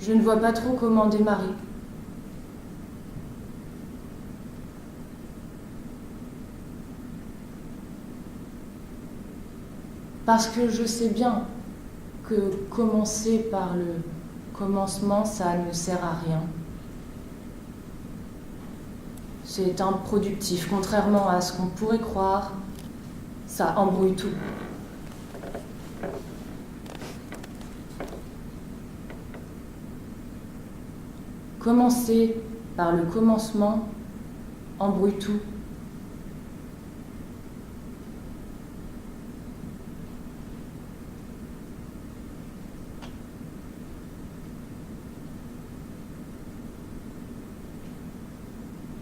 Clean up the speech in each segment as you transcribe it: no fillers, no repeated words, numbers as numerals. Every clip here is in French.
Je ne vois pas trop comment démarrer. Parce que je sais bien que commencer par le commencement, ça ne sert à rien. C'est improductif, contrairement à ce qu'on pourrait croire, ça embrouille tout. Commencer par le commencement embrouille tout.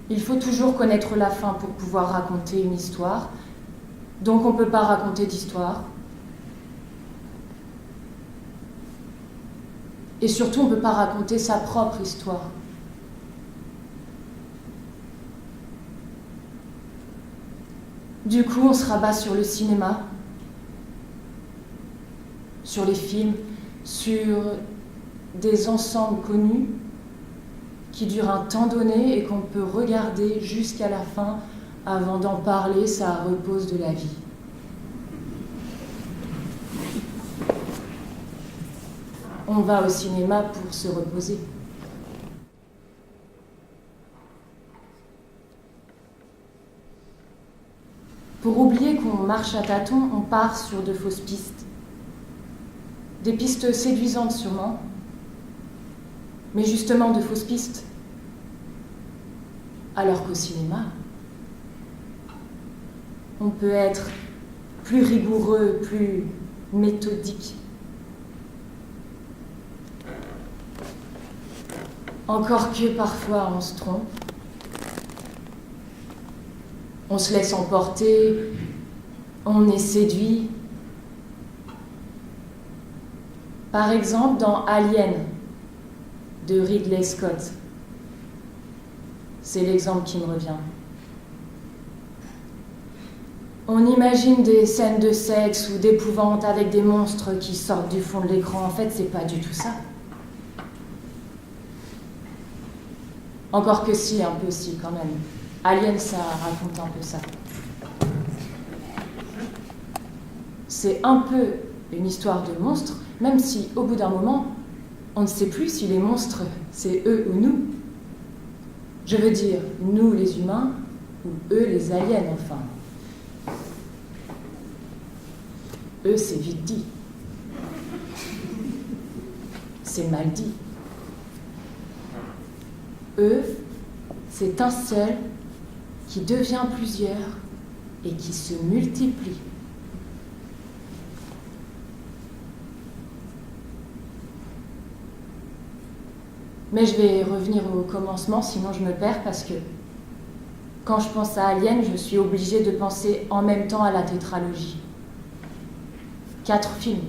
Il faut toujours connaître la fin pour pouvoir raconter une histoire, donc on ne peut pas raconter d'histoire. Et surtout, on ne peut pas raconter sa propre histoire. Du coup, on se rabat sur le cinéma, sur les films, sur des ensembles connus qui durent un temps donné et qu'on peut regarder jusqu'à la fin. Avant d'en parler, ça repose de la vie. On va au cinéma pour se reposer. Pour oublier qu'on marche à tâtons, on part sur de fausses pistes. Des pistes séduisantes sûrement, mais justement de fausses pistes. Alors qu'au cinéma, on peut être plus rigoureux, plus méthodique. Encore que parfois on se trompe. On se laisse emporter, on est séduit. Par exemple, dans Alien, de Ridley Scott. C'est l'exemple qui me revient. On imagine des scènes de sexe ou d'épouvante avec des monstres qui sortent du fond de l'écran. En fait, c'est pas du tout ça. Encore que si, un peu si, quand même. Alien, ça raconte un peu ça. C'est un peu une histoire de monstres, même si, au bout d'un moment, on ne sait plus si les monstres, c'est eux ou nous. Je veux dire, nous les humains, ou eux les aliens, enfin. Eux, c'est vite dit. C'est mal dit. Eux, c'est un seul qui devient plusieurs et qui se multiplie. Mais je vais revenir au commencement, sinon je me perds, parce que quand je pense à Alien, je suis obligée de penser en même temps à la tétralogie. 4 films.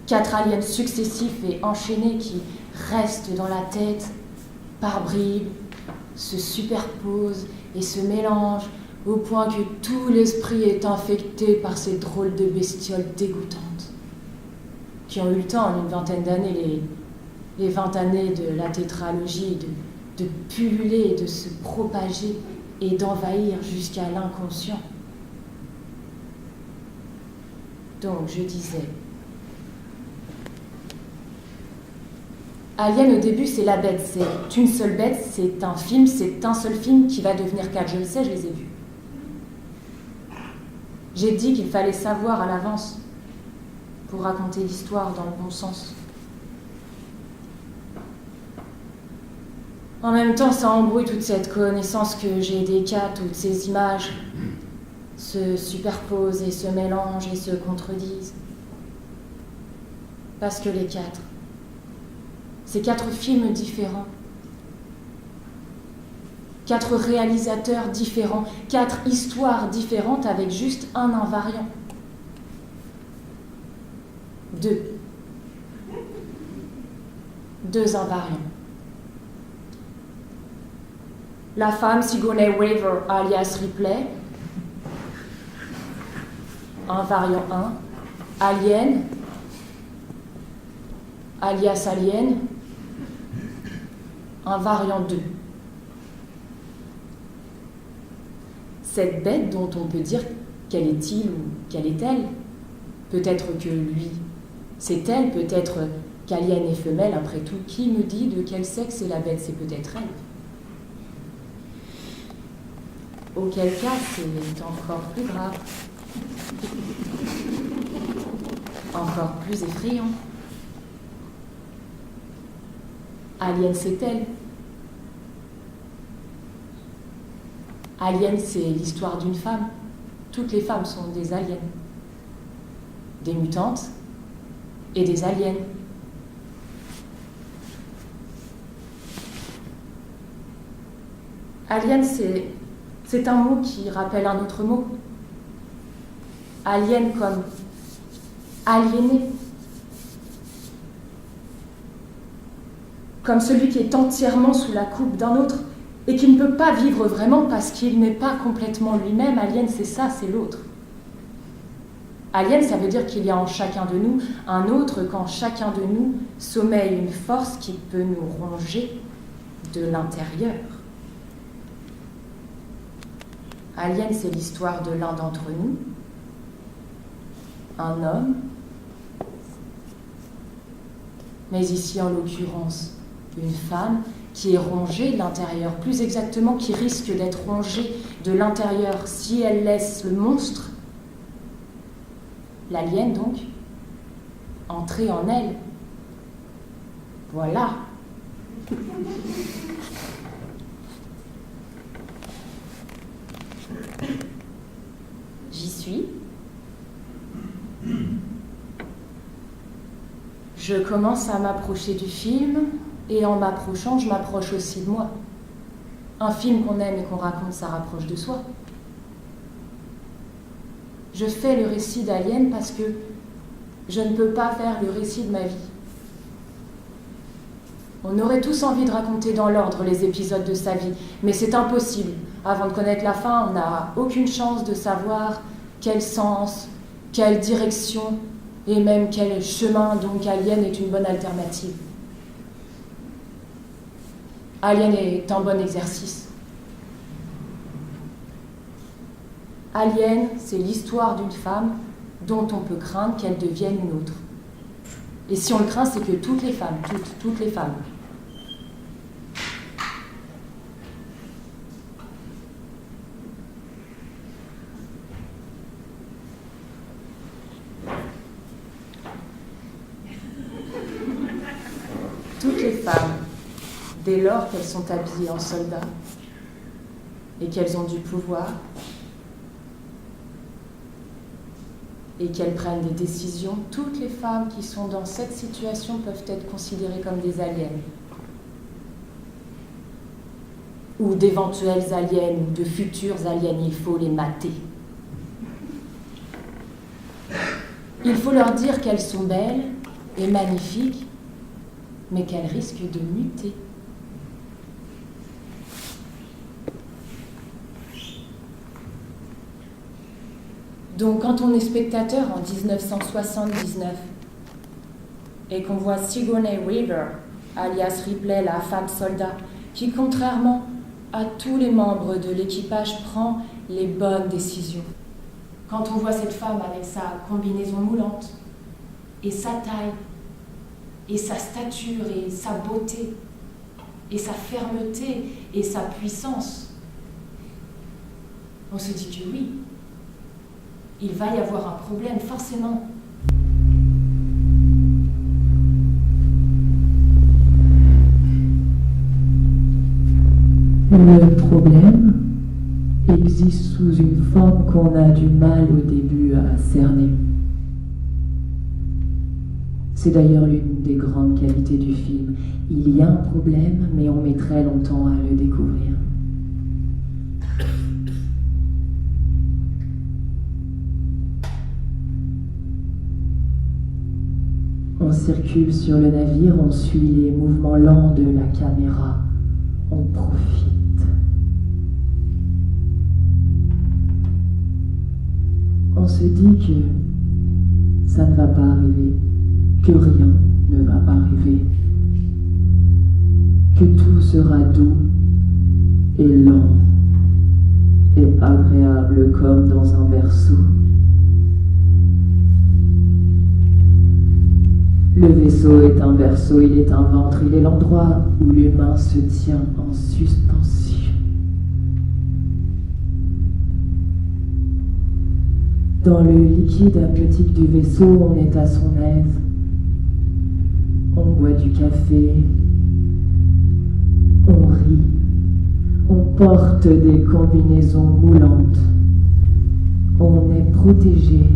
4 aliens successifs et enchaînés qui restent dans la tête par bribes, se superposent et se mélangent au point que tout l'esprit est infecté par ces drôles de bestioles dégoûtantes qui ont eu le temps en une vingtaine d'années, les 20 années de la tétralogie, de pulluler, de se propager et d'envahir jusqu'à l'inconscient. Donc, je disais, Alien, au début, c'est la bête. C'est une seule bête, c'est un film, c'est un seul film qui va devenir 4. Je le sais, je les ai vus. J'ai dit qu'il fallait savoir à l'avance pour raconter l'histoire dans le bon sens. En même temps, ça embrouille toute cette connaissance que j'ai des cas, toutes ces images se superposent et se mélangent et se contredisent. Parce que les 4, c'est 4 films différents, 4 réalisateurs différents, 4 histoires différentes avec juste un invariant. 2 invariants. La femme Sigourney Weaver alias Ripley, invariant 1, Alien, alias Alien, un variant d'eux. Cette bête dont on peut dire quel est-il ou quelle est-elle? Peut-être que lui, c'est elle, peut-être qu'Alien est femelle, après tout. Qui me dit de quel sexe est la bête? C'est peut-être elle. Auquel cas, c'est encore plus grave. Encore plus effrayant. Alien, c'est elle. Alien, c'est l'histoire d'une femme. Toutes les femmes sont des aliens. Des mutantes et des aliens. Alien, c'est un mot qui rappelle un autre mot. Alien comme aliéné. Comme celui qui est entièrement sous la coupe d'un autre et qui ne peut pas vivre vraiment parce qu'il n'est pas complètement lui-même. Alien, c'est ça, c'est l'autre. Alien, ça veut dire qu'il y a en chacun de nous un autre, qu'en chacun de nous sommeille une force qui peut nous ronger de l'intérieur. Alien, c'est l'histoire de l'un d'entre nous, un homme, mais ici en l'occurrence une femme qui est rongée de l'intérieur, plus exactement qui risque d'être rongée de l'intérieur si elle laisse le monstre, l'alien donc, entrer en elle. Voilà. J'y suis. Je commence à m'approcher du film, et en m'approchant, je m'approche aussi de moi. Un film qu'on aime et qu'on raconte, ça rapproche de soi. Je fais le récit d'Alien parce que je ne peux pas faire le récit de ma vie. On aurait tous envie de raconter dans l'ordre les épisodes de sa vie, mais c'est impossible. Avant de connaître la fin, on n'a aucune chance de savoir quel sens, quelle direction et même quel chemin, donc Alien est une bonne alternative. Alien est un bon exercice. Alien, c'est l'histoire d'une femme dont on peut craindre qu'elle devienne une autre. Et si on le craint, c'est que toutes les femmes, toutes les femmes. Toutes les femmes, dès lors qu'elles sont habillées en soldats et qu'elles ont du pouvoir et qu'elles prennent des décisions, toutes les femmes qui sont dans cette situation peuvent être considérées comme des aliens. Ou d'éventuels aliens, ou de futurs aliens, il faut les mater. Il faut leur dire qu'elles sont belles et magnifiques, mais qu'elles risquent de muter. Donc quand on est spectateur en 1979 et qu'on voit Sigourney Weaver, alias Ripley, la femme soldat, qui contrairement à tous les membres de l'équipage prend les bonnes décisions. Quand on voit cette femme avec sa combinaison moulante et sa taille et sa stature et sa beauté et sa fermeté et sa puissance, on se dit que oui, il va y avoir un problème, forcément. Le problème existe sous une forme qu'on a du mal au début à cerner. C'est d'ailleurs l'une des grandes qualités du film. Il y a un problème, mais on met très longtemps à le découvrir. On circule sur le navire, on suit les mouvements lents de la caméra, on profite. On se dit que ça ne va pas arriver, que rien ne va pas rêver, que tout sera doux et lent et agréable comme dans un berceau. Le vaisseau est un berceau, il est un ventre, il est l'endroit où l'humain se tient en suspension. Dans le liquide amniotique du vaisseau, on est à son aise. On boit du café, on rit, on porte des combinaisons moulantes, on est protégé,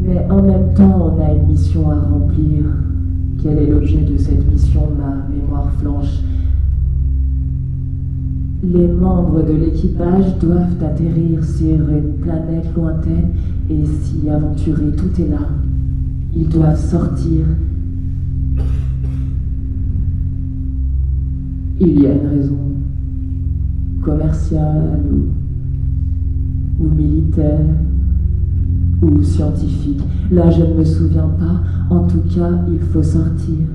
mais en même temps on a une mission à remplir. Quel est l'objet de cette mission? Ma mémoire flanche. Les membres de l'équipage doivent atterrir sur une planète lointaine et s'y aventurer. Tout est là. Ils doivent sortir. Il y a une raison commerciale ou militaire ou scientifique. Là, je ne me souviens pas. En tout cas, il faut sortir.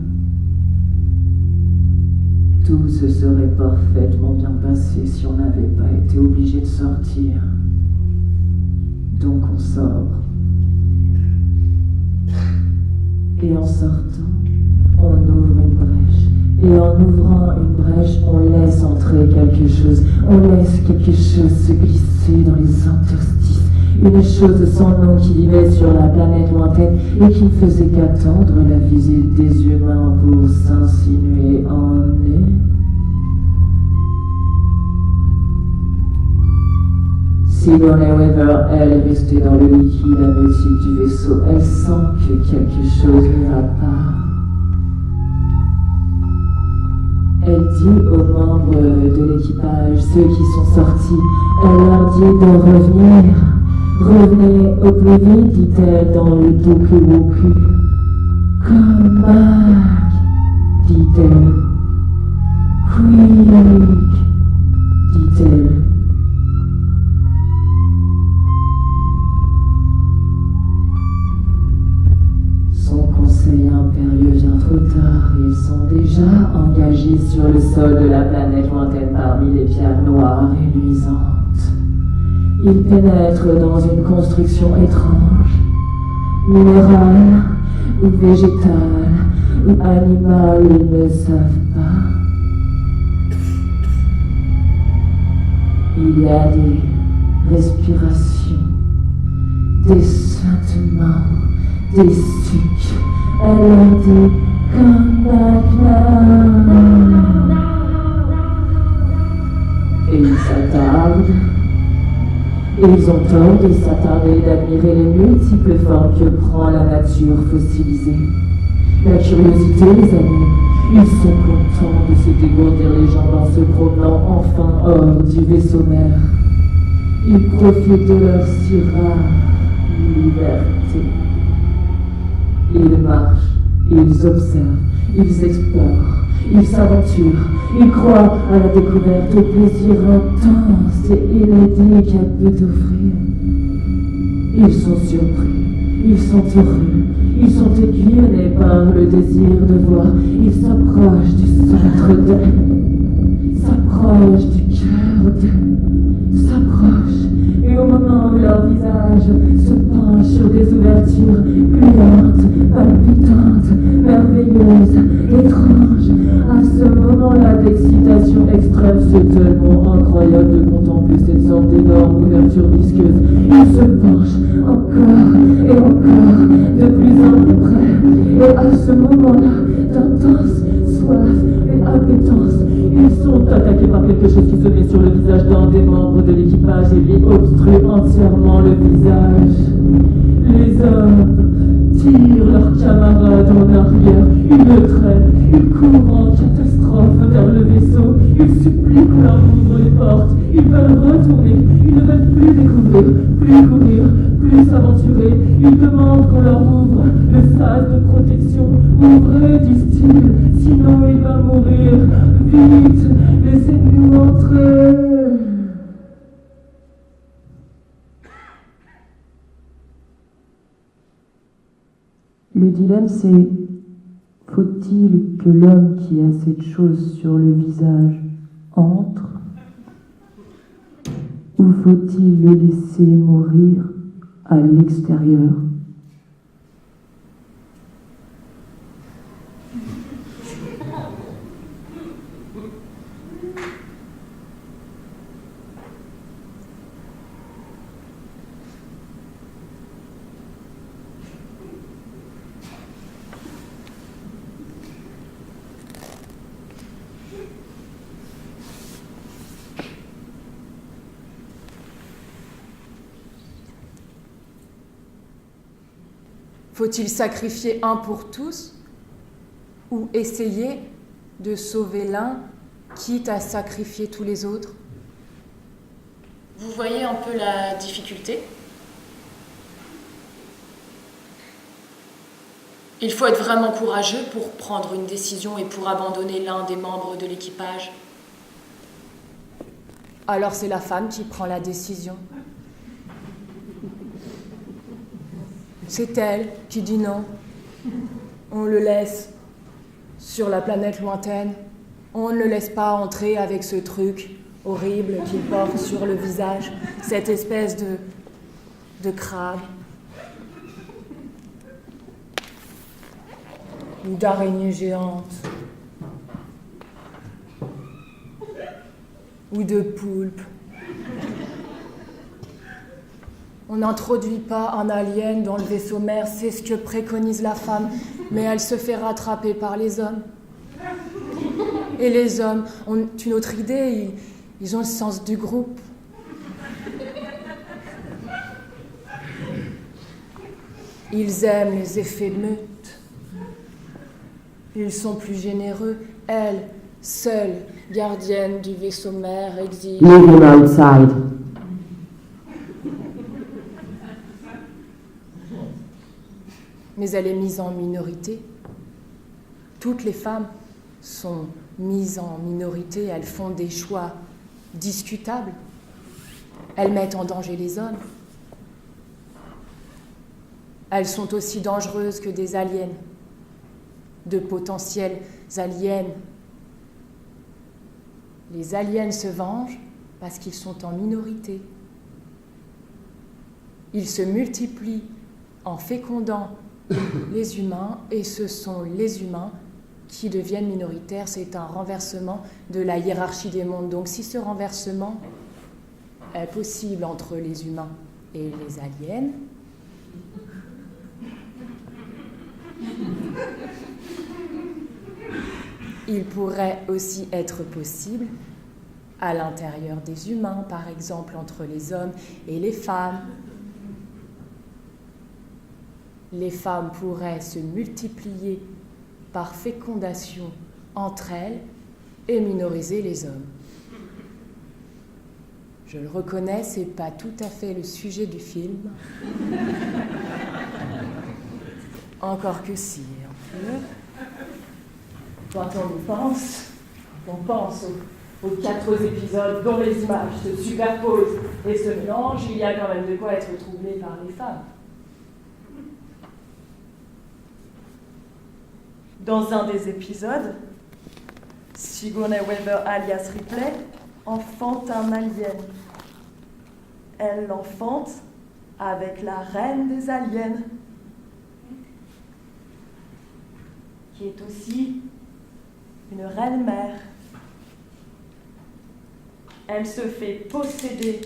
Tout se serait parfaitement bien passé si on n'avait pas été obligé de sortir. Donc on sort. Et en sortant, on ouvre une brèche. Et en ouvrant une brèche, on laisse entrer quelque chose. On laisse quelque chose se glisser dans les interstices. Une chose sans nom qui vivait sur la planète lointaine et qui ne faisait qu'attendre la visite des humains pour s'insinuer en eux. Sigourney Weaver, elle est restée dans le liquide amniotique du vaisseau. Elle sent que quelque chose ne va pas. Elle dit aux membres de l'équipage, ceux qui sont sortis, elle leur dit de revenir. Revenez au plus vite, dit-elle dans le Tokuwoku. Come back, dit-elle. Quick, dit-elle. Son conseil impérieux vient trop tard. Ils sont déjà engagés sur le sol de la planète lointaine parmi les pierres noires et luisantes. Ils pénètrent dans une construction étrange, minérale ou végétale ou animale, ils ne savent pas. Il y a des respirations, des suintements, des sucs. Elle leur dit « Come back now ». Et ils s'attardent. Ils ont tort de s'attarder, d'admirer les multiples formes que prend la nature fossilisée. La curiosité les anime. Ils sont contents de se dégourdir les jambes en se promenant enfin hors du vaisseau mère. Ils profitent de leur si rare liberté. Ils marchent, ils observent, ils explorent, ils s'aventurent, ils croient à la découverte, au plaisir intense et inédit qu'elle peut offrir. Ils sont surpris, ils sont heureux, ils sont aiguillonnés par le désir de voir. Ils s'approchent du centre d'elle, s'approchent du cœur d'elle, s'approchent. Et au moment où leur visage se penche sur des ouvertures gluantes, palpitantes, merveilleuses, étranges, à ce moment-là d'excitation extrême, c'est tellement incroyable de contempler cette sorte d'énorme ouverture visqueuse. Ils se penchent encore et encore, de plus en plus près. Et à ce moment-là, d'intense soif et appétence, ils sont attaqués par quelque chose qui se met sur le visage d'un des membres de l'équipage et lui obstrue entièrement le visage. Les hommes tirent leurs camarades en arrière, ils le traînent, ils courent en catastrophe vers le vaisseau, ils supplient qu'on leur ouvre les portes, ils veulent retourner, ils ne veulent plus découvrir, plus courir, plus s'aventurer, ils demandent qu'on leur ouvre le sas de protection. Ouvrez, disent-ils, sinon il va mourir. Vite, laissez-nous entrer. Le dilemme, c'est: faut-il que l'homme qui a cette chose sur le visage entre, ou faut-il le laisser mourir à l'extérieur? Faut-il sacrifier un pour tous ou essayer de sauver l'un, quitte à sacrifier tous les autres? Vous voyez un peu la difficulté? Il faut être vraiment courageux pour prendre une décision et pour abandonner l'un des membres de l'équipage. Alors c'est la femme qui prend la décision. C'est elle qui dit non. On le laisse sur la planète lointaine. On ne le laisse pas entrer avec ce truc horrible qu'il porte sur le visage, cette espèce de crabe ou d'araignée géante ou de poulpe. On n'introduit pas un alien dans le vaisseau mère, c'est ce que préconise la femme, mais elle se fait rattraper par les hommes. Et les hommes ont une autre idée, ils ont le sens du groupe. Ils aiment les effets de meute. Ils sont plus généreux. Elle, seule, gardienne du vaisseau mère, exige... Leave him outside. Mais elle est mise en minorité. Toutes les femmes sont mises en minorité, elles font des choix discutables. Elles mettent en danger les hommes. Elles sont aussi dangereuses que des aliens, de potentiels aliens. Les aliens se vengent parce qu'ils sont en minorité. Ils se multiplient en fécondant les humains, et ce sont les humains qui deviennent minoritaires. C'est un renversement de la hiérarchie des mondes. Donc si ce renversement est possible entre les humains et les aliens, il pourrait aussi être possible à l'intérieur des humains, par exemple entre les hommes et les femmes. Les femmes pourraient se multiplier par fécondation entre elles et minoriser les hommes. Je le reconnais, c'est pas tout à fait le sujet du film. Encore que si, un peu. Quand on pense aux 4 épisodes dont les images se superposent et se mélangent, il y a quand même de quoi être troublé par les femmes. Dans un des épisodes, Sigourney Weaver alias Ripley enfante un alien. Elle l'enfante avec la reine des aliens, qui est aussi une reine-mère. Elle se fait posséder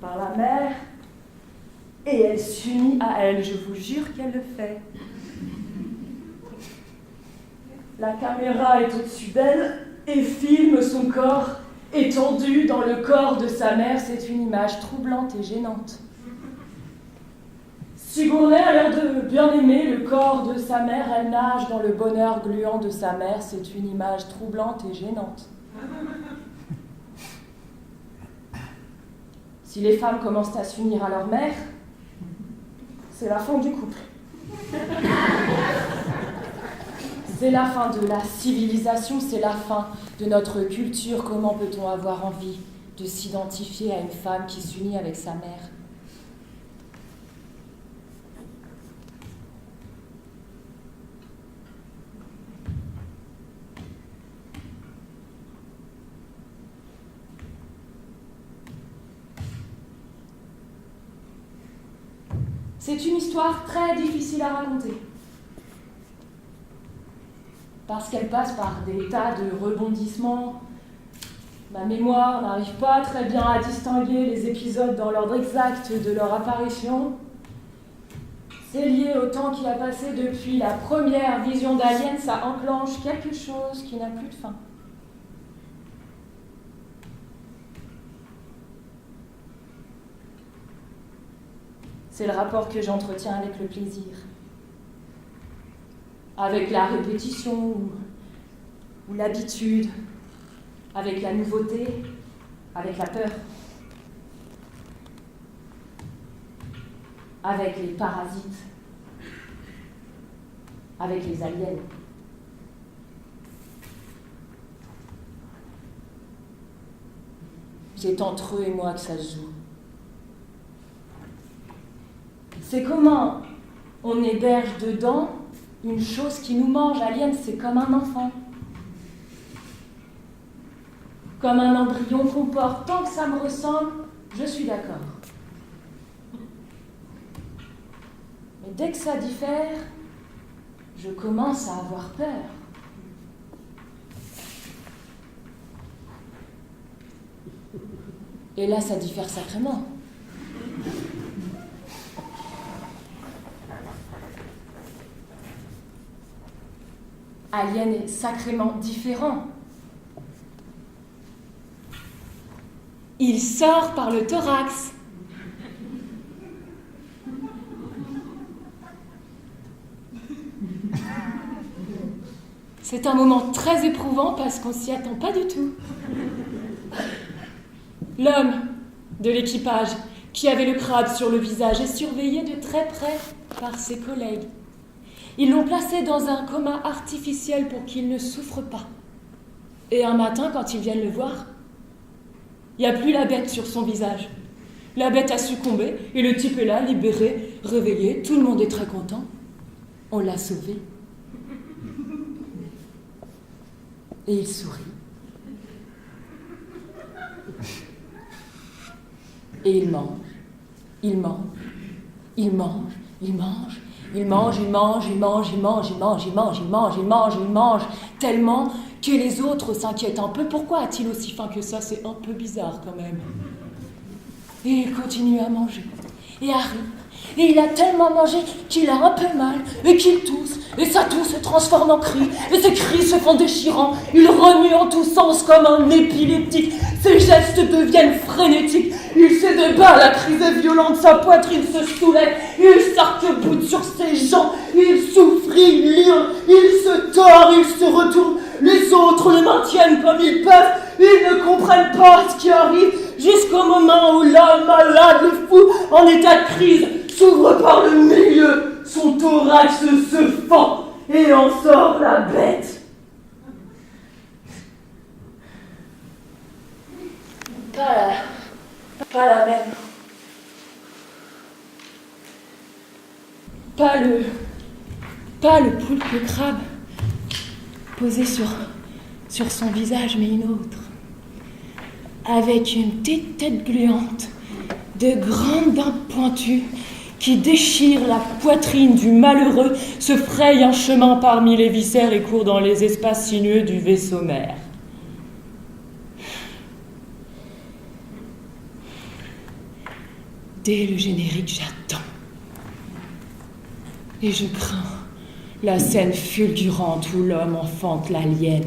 par la mère et elle s'unit à elle. Je vous jure qu'elle le fait. La caméra est au-dessus d'elle et filme son corps étendu dans le corps de sa mère. C'est une image troublante et gênante. Sigourney a l'air de bien aimer le corps de sa mère. Elle nage dans le bonheur gluant de sa mère. C'est une image troublante et gênante. Si les femmes commencent à s'unir à leur mère, c'est la fin du couple. C'est la fin de la civilisation, c'est la fin de notre culture. Comment peut-on avoir envie de s'identifier à une femme qui s'unit avec sa mère? C'est une histoire très difficile à raconter. Parce qu'elle passe par des tas de rebondissements. Ma mémoire n'arrive pas très bien à distinguer les épisodes dans l'ordre exact de leur apparition. C'est lié au temps qui a passé depuis la première vision d'Alien, ça enclenche quelque chose qui n'a plus de fin. C'est le rapport que j'entretiens avec le plaisir. Avec la répétition ou l'habitude, avec la nouveauté, avec la peur, avec les parasites, avec les aliens. C'est entre eux et moi que ça se joue. C'est comment on héberge dedans une chose qui nous mange. Alien, c'est comme un enfant. Comme un embryon qu'on porte. Tant que ça me ressemble, je suis d'accord. Mais dès que ça diffère, je commence à avoir peur. Et là, ça diffère sacrément. Alien est sacrément différent. Il sort par le thorax. C'est un moment très éprouvant parce qu'on s'y attend pas du tout. L'homme de l'équipage, qui avait le crabe sur le visage, est surveillé de très près par ses collègues. Ils l'ont placé dans un coma artificiel pour qu'il ne souffre pas. Et un matin, quand ils viennent le voir, il n'y a plus la bête sur son visage. La bête a succombé et le type est là, libéré, réveillé. Tout le monde est très content. On l'a sauvé. Et il sourit. Et il mange. Il mange. Il mange. Il mange. Il mange, il mange, il mange, il mange, il mange, il mange, il mange, il mange, il mange, tellement que les autres s'inquiètent un peu. Pourquoi a-t-il aussi faim que ça? C'est un peu bizarre quand même. Et il continue à manger et à rire. Et il a tellement mangé qu'il a un peu mal et qu'il tousse. Et sa toux se transforme en cri. Et ses cris se font déchirants. Il remue en tous sens comme un épileptique. Ses gestes deviennent frénétiques. Il se débat, la crise est violente. Sa poitrine se soulève. Il s'arc-boute sur ses jambes. Il souffre, il hurle. Il se tord, il se retourne. Les autres le maintiennent comme ils peuvent. Ils ne comprennent pas ce qui arrive. Jusqu'au moment où l'homme malade, le fou, en état de crise, s'ouvre par le milieu, son thorax se fend et en sort la bête. Pas la même. Pas le poulpe crabe posé sur son visage, mais une autre. Avec une petite tête gluante, de grandes dents pointues qui déchirent la poitrine du malheureux, se fraye un chemin parmi les viscères et court dans les espaces sinueux du vaisseau mère. Dès le générique, j'attends. Et je crains la scène fulgurante où l'homme enfante l'alien.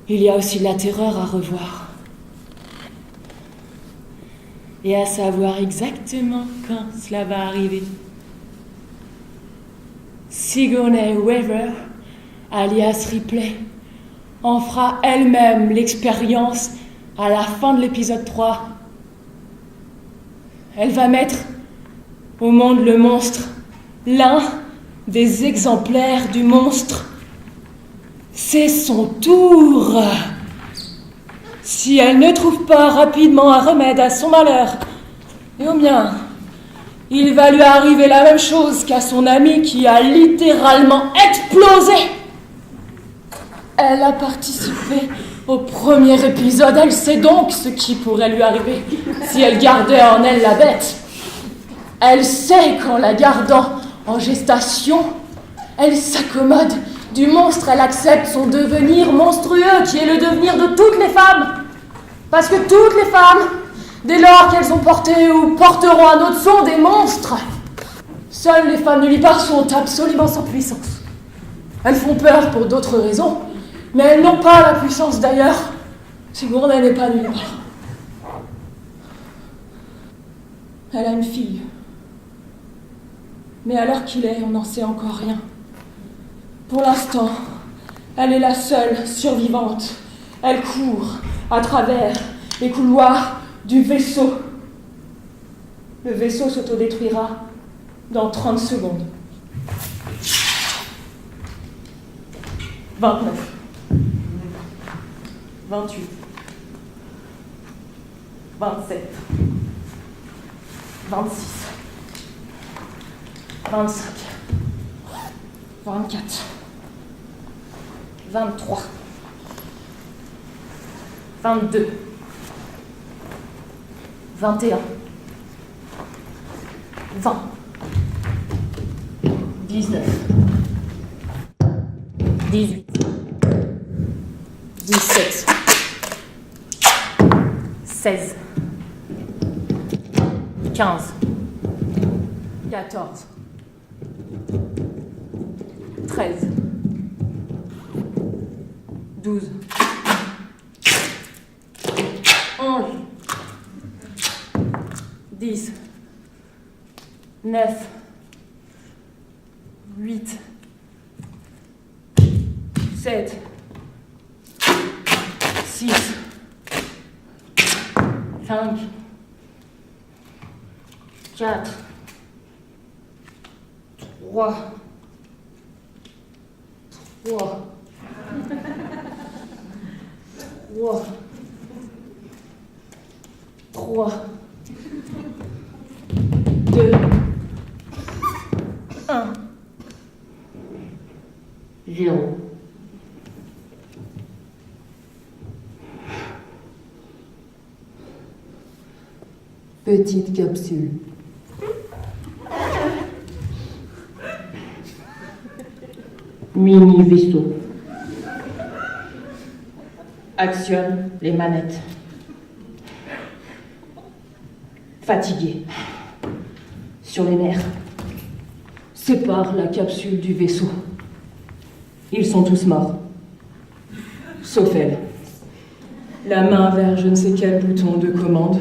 Il y a aussi de la terreur à revoir. Et à savoir exactement quand cela va arriver. Sigourney Weaver, alias Ripley, en fera elle-même l'expérience à la fin de l'épisode 3. Elle va mettre au monde le monstre, l'un des exemplaires du monstre. C'est son tour. Si elle ne trouve pas rapidement un remède à son malheur et au mien, il va lui arriver la même chose qu'à son ami qui a littéralement explosé. Elle a participé Au premier épisode, elle sait donc ce qui pourrait lui arriver si elle gardait en elle la bête. Elle sait qu'en la gardant en gestation, elle s'accommode du monstre, elle accepte son devenir monstrueux qui est le devenir de toutes les femmes. Parce que toutes les femmes, dès lors qu'elles ont porté ou porteront un autre, sont des monstres. Seules les femmes nullipares sont absolument sans puissance. Elles font peur pour d'autres raisons, mais elles n'ont pas la puissance d'ailleurs. Sigourney n'est pas nullipare. Elle a une fille. Mais à l'heure qu'il est, on n'en sait encore rien. Pour l'instant, elle est la seule survivante. Elle court à travers les couloirs du vaisseau. Le vaisseau s'autodétruira dans 30 secondes. 29. 28. 27. 26. 25. 24. 23. 22. 21. 20. 19. 18. 17. 16. 15. 14. 13. 12. 11. 10. 9. 8. 7. 6. 5. 4. 3. 3. 3. 2. 1. 0. Petite capsule. Mini vaisseau. Actionne les manettes. Fatigué. Sur les nerfs. Sépare la capsule du vaisseau. Ils sont tous morts. Sauf elle. La main vers je ne sais quel bouton de commande.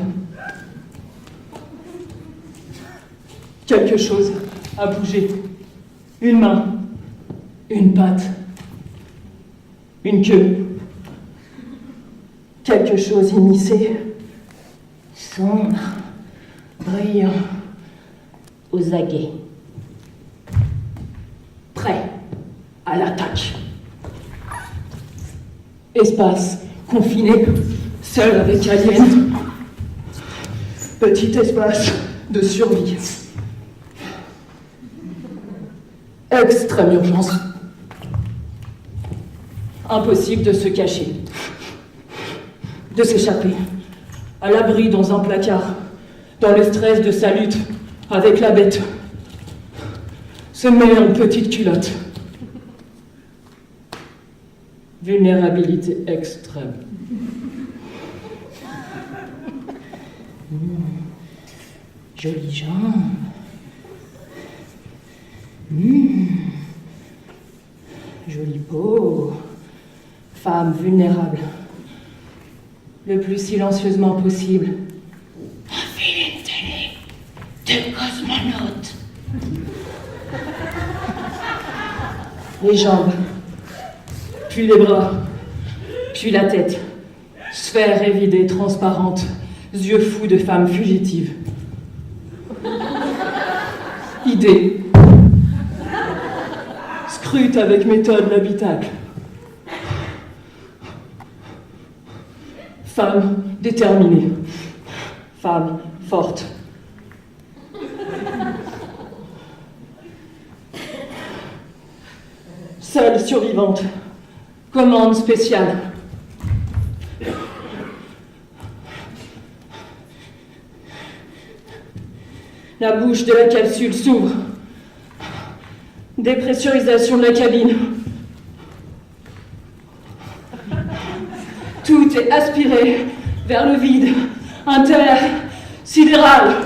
Quelque chose a bougé. Une main. Une patte. Une queue. Quelque chose immiscé. Sombre. Brillant. Aux aguets. Prêt à l'attaque. Espace confiné, seul avec Alien. Petit espace de survie. Extrême urgence. Impossible de se cacher. De s'échapper. À l'abri dans un placard. Dans le stress de sa lutte avec la bête. Se met en petite culotte. Vulnérabilité extrême. Jolie jambe. Jolie peau. Femme vulnérable. Le plus silencieusement possible. Un film télé de cosmonautes. Les jambes. Puis les bras, puis la tête, sphère évidée, transparente, yeux fous de femme fugitive. Idée. Scrute avec méthode l'habitacle. Femme déterminée. Femme forte. Seule survivante. Commande spéciale. La bouche de la capsule s'ouvre. Dépressurisation de la cabine. Tout est aspiré vers le vide intersidéral.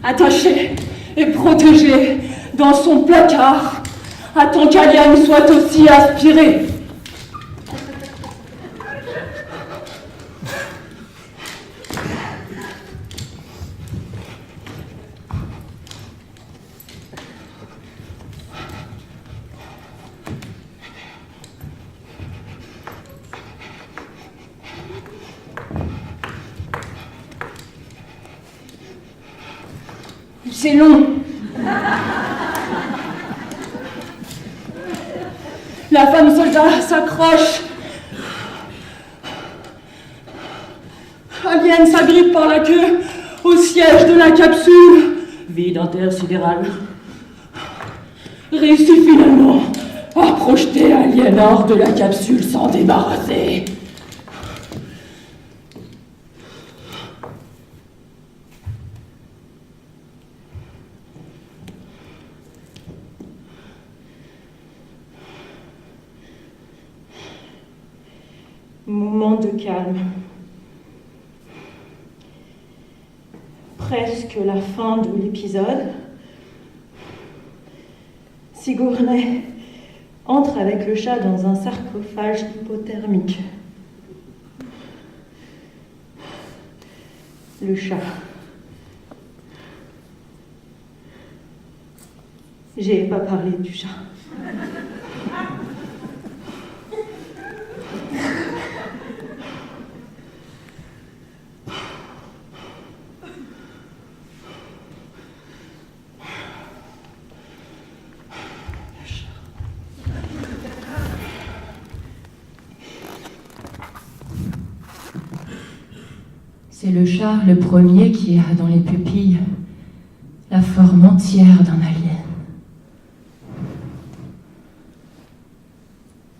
Attaché et protégé dans son placard, attend qu'Aliane soit aussi aspirée. C'est long. La femme soldat s'accroche. Alien s'agrippe par la queue au siège de la capsule. Vide intersidéral. Réussit finalement à projeter Alien hors de la capsule sans débarrasser. Moment de calme. Presque la fin de l'épisode. Sigourney entre avec le chat dans un sarcophage hypothermique. Le chat. J'ai pas parlé du chat. C'est le chat, le premier, qui a dans les pupilles la forme entière d'un alien.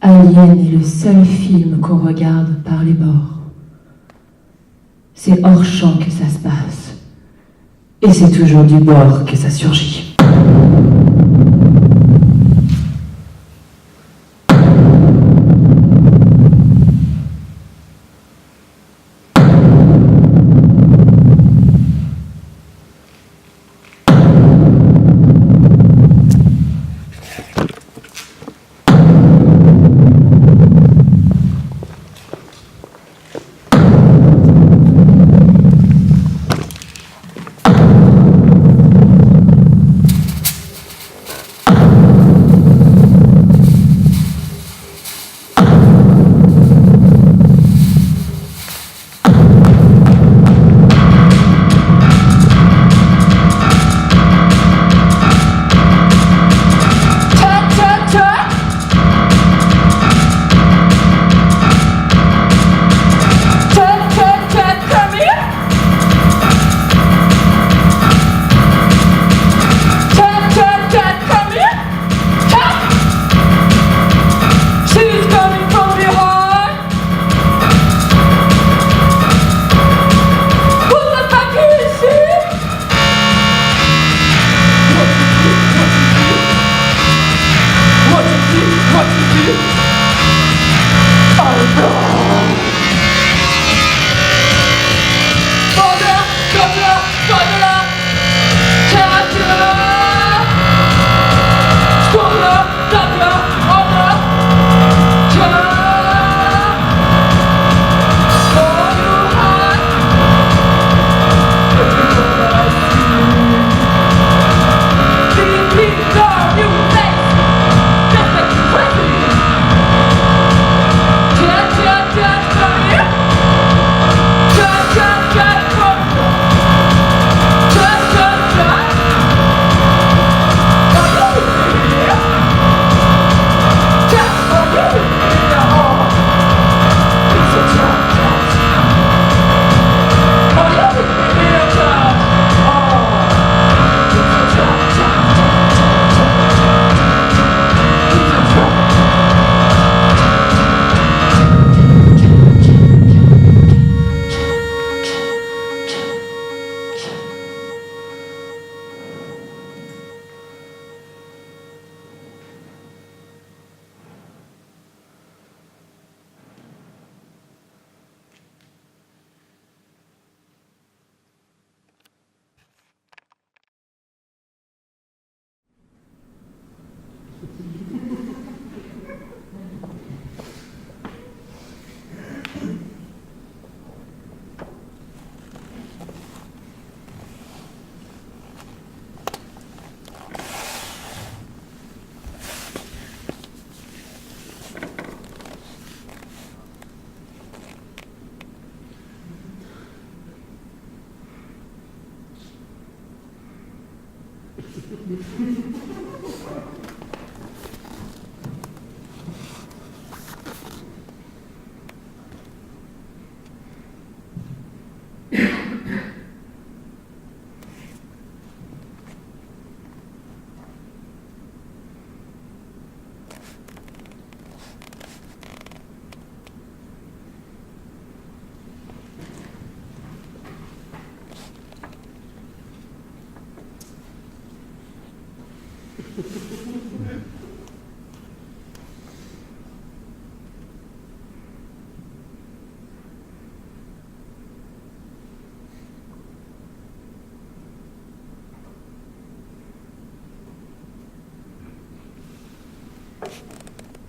Alien est le seul film qu'on regarde par les bords. C'est hors champ que ça se passe. Et c'est toujours du bord que ça surgit.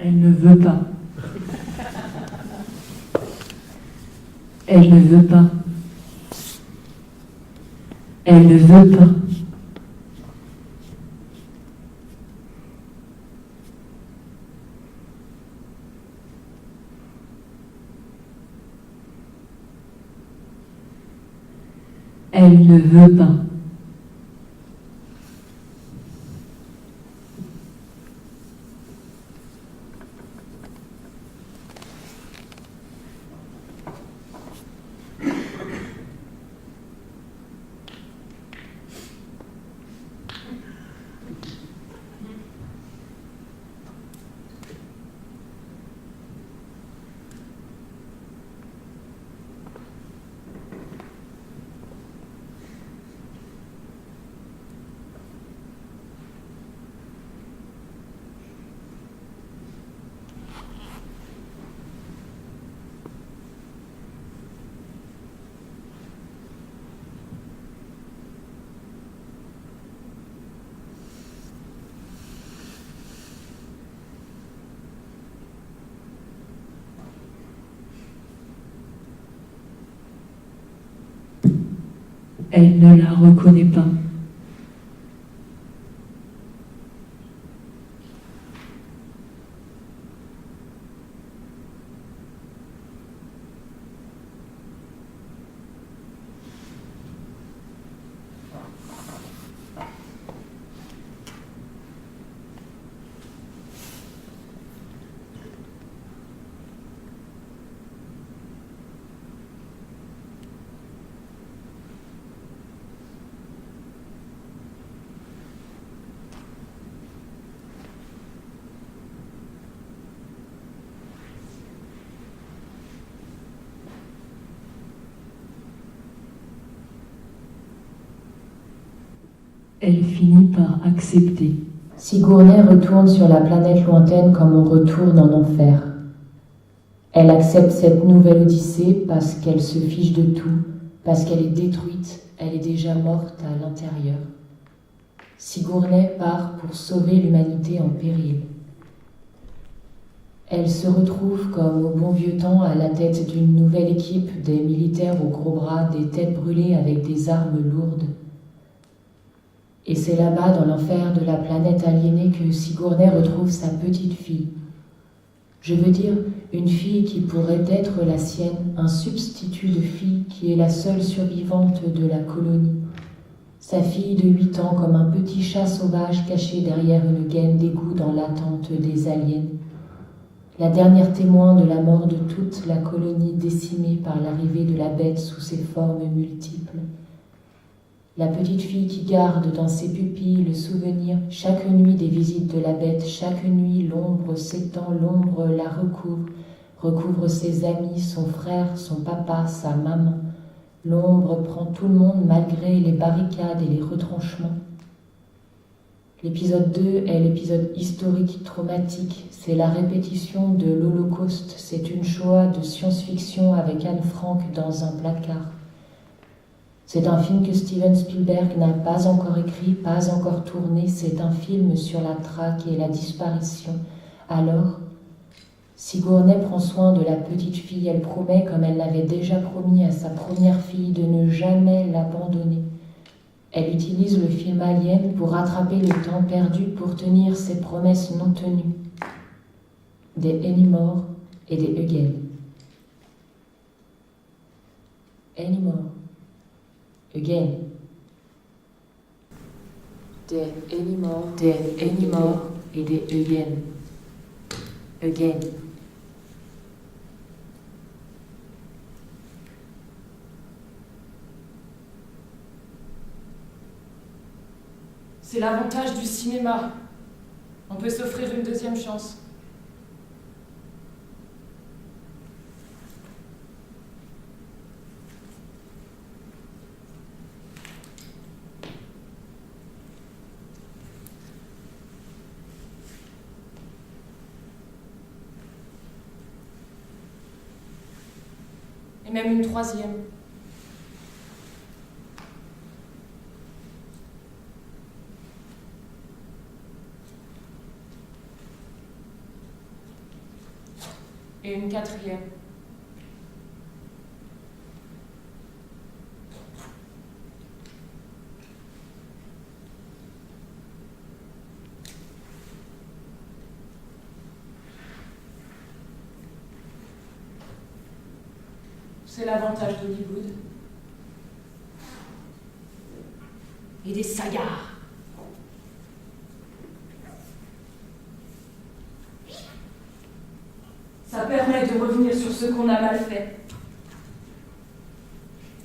Elle ne veut pas. Elle ne veut pas. Elle ne veut pas. Elle ne veut pas. Elle ne la reconnaît pas. Elle finit par accepter. Sigourney retourne sur la planète lointaine comme on retourne en enfer. Elle accepte cette nouvelle odyssée parce qu'elle se fiche de tout, parce qu'elle est détruite, elle est déjà morte à l'intérieur. Sigourney part pour sauver l'humanité en péril. Elle se retrouve comme au bon vieux temps à la tête d'une nouvelle équipe, des militaires aux gros bras, des têtes brûlées avec des armes lourdes. Et c'est là-bas, dans l'enfer de la planète aliénée, que Sigourney retrouve sa petite fille. Je veux dire, une fille qui pourrait être la sienne, un substitut de fille qui est la seule survivante de la colonie. Sa fille de 8 ans comme un petit chat sauvage caché derrière une gaine d'égout dans l'attente des aliens. La dernière témoin de la mort de toute la colonie décimée par l'arrivée de la bête sous ses formes multiples. La petite fille qui garde dans ses pupilles le souvenir chaque nuit des visites de la bête, chaque nuit l'ombre s'étend, l'ombre la recouvre ses amis, son frère, son papa, sa maman. L'ombre prend tout le monde malgré les barricades et les retranchements. L'épisode 2 est l'épisode historique traumatique, c'est la répétition de l'Holocauste, c'est une Shoah de science-fiction avec Anne Frank dans un placard. C'est un film que Steven Spielberg n'a pas encore écrit, pas encore tourné. C'est un film sur la traque et la disparition. Alors, Sigourney prend soin de la petite fille. Elle promet, comme elle l'avait déjà promis à sa première fille, de ne jamais l'abandonner. Elle utilise le film Alien pour rattraper le temps perdu, pour tenir ses promesses non tenues. Des Anymore et des Again. Anymore. Again. Des Enimor, des Enimor et des Eugen. Eugen. C'est l'avantage du cinéma. On peut s'offrir une deuxième chance. Et même une troisième. Et une quatrième. C'est l'avantage d'Hollywood. Et des sagas. Ça permet de revenir sur ce qu'on a mal fait.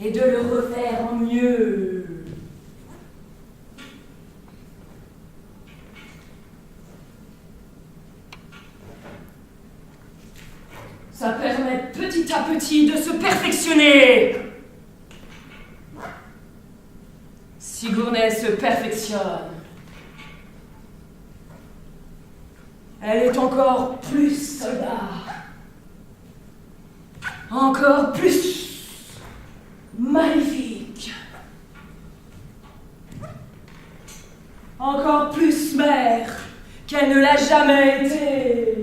Et de le refaire en mieux. Ça permet petit à petit de se perfectionner. Sigourney se perfectionne. Elle est encore plus soldat. Encore plus magnifique. Encore plus mère qu'elle ne l'a jamais été.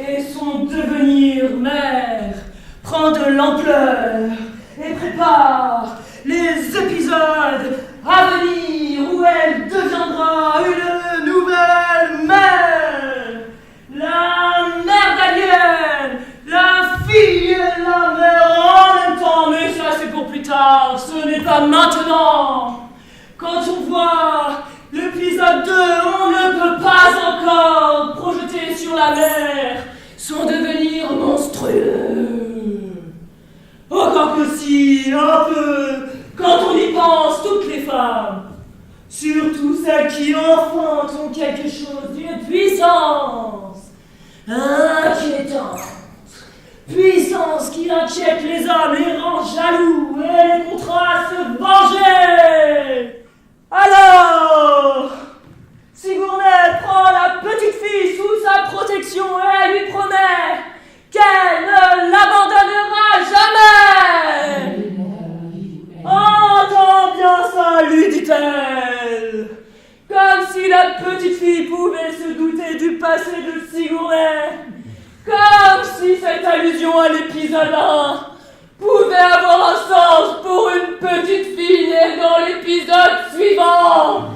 Et son devenir mère prend de l'ampleur et prépare les épisodes à venir où elle deviendra une nouvelle mère. La mère d'Alien, la fille et la mère en même temps. Mais ça c'est pour plus tard, ce n'est pas maintenant. Quand on voit l'épisode 2, on ne peut pas encore projeter sur la mer son devenir monstrueux. Encore que si, un peu, quand on y pense, toutes les femmes, surtout celles qui enfantent, ont quelque chose d'une puissance inquiétante. Puissance qui inquiète les hommes, les rend jaloux et les contraint à se venger. Alors, Sigourney prend la petite fille sous sa protection et elle lui promet qu'elle ne l'abandonnera jamais. Entends bien ça, lui dit-elle. Comme si la petite fille pouvait se douter du passé de Sigourney. Comme si cette allusion à l'épisode 1 pouvait avoir un sens pour une petite fille née dans l'épisode suivant.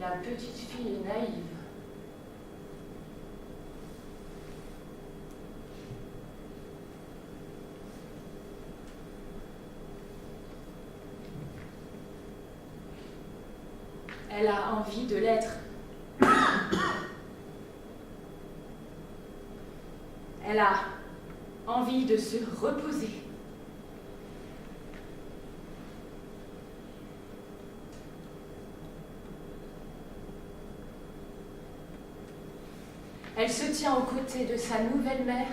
La petite fille est naïve. Elle a envie de l'être. Elle a envie de se reposer. Elle se tient aux côtés de sa nouvelle mère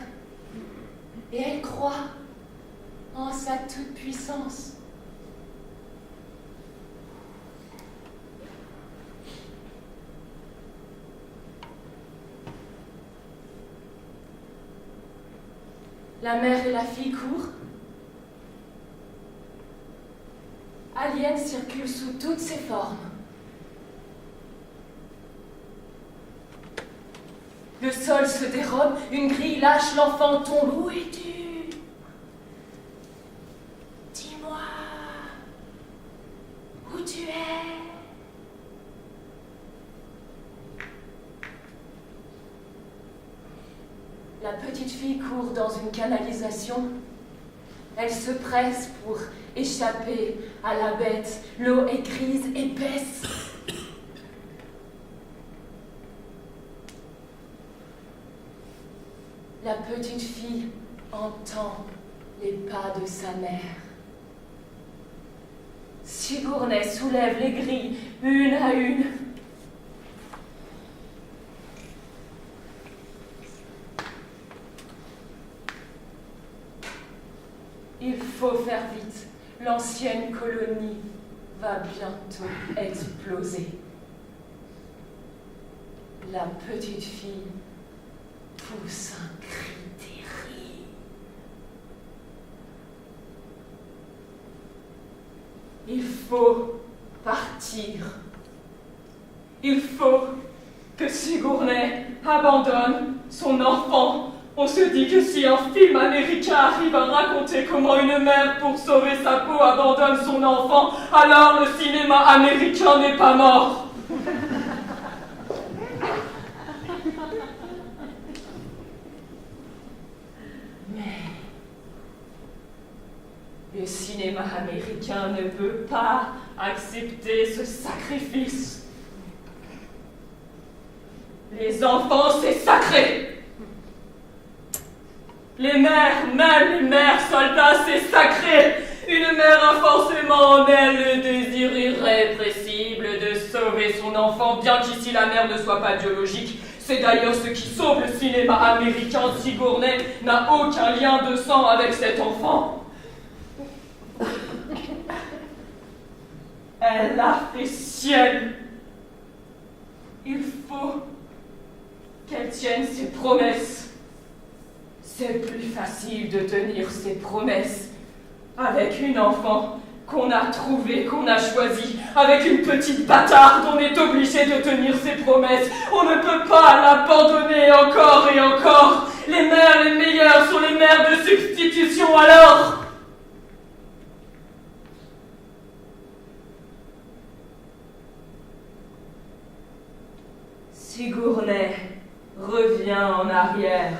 et elle croit en sa toute-puissance. La mère et la fille courent. Alien circule sous toutes ses formes. Le sol se dérobe, une grille lâche, l'enfant tombe. Où es-tu? Dis-moi où tu es. La petite fille court dans une canalisation. Elle se presse pour échapper à la bête. L'eau est grise, épaisse. La petite fille entend les pas de sa mère. Sigourney soulève les grilles une à une. Il faut faire vite. L'ancienne colonie va bientôt exploser. La petite fille pousse un cri terrible. Il faut partir. Il faut que Sigourney abandonne son enfant. On se dit que si un film américain arrive à raconter comment une mère, pour sauver sa peau, abandonne son enfant, alors le cinéma américain n'est pas mort. Mais le cinéma américain ne peut pas accepter ce sacrifice. Les enfants, c'est sacré. Les mères, même les mères soldats, c'est sacré. Une mère a forcément en elle le désir irrépressible de sauver son enfant, bien qu'ici la mère ne soit pas biologique. C'est d'ailleurs ce qui sauve le cinéma américain. Sigourney n'a aucun lien de sang avec cet enfant. Elle l'a fait sienne. Il faut qu'elle tienne ses promesses. C'est plus facile de tenir ses promesses avec une enfant qu'on a trouvée, qu'on a choisie, avec une petite bâtarde. On est obligé de tenir ses promesses. On ne peut pas l'abandonner encore et encore. Les mères les meilleures sont les mères de substitution alors. Sigourney revient en arrière.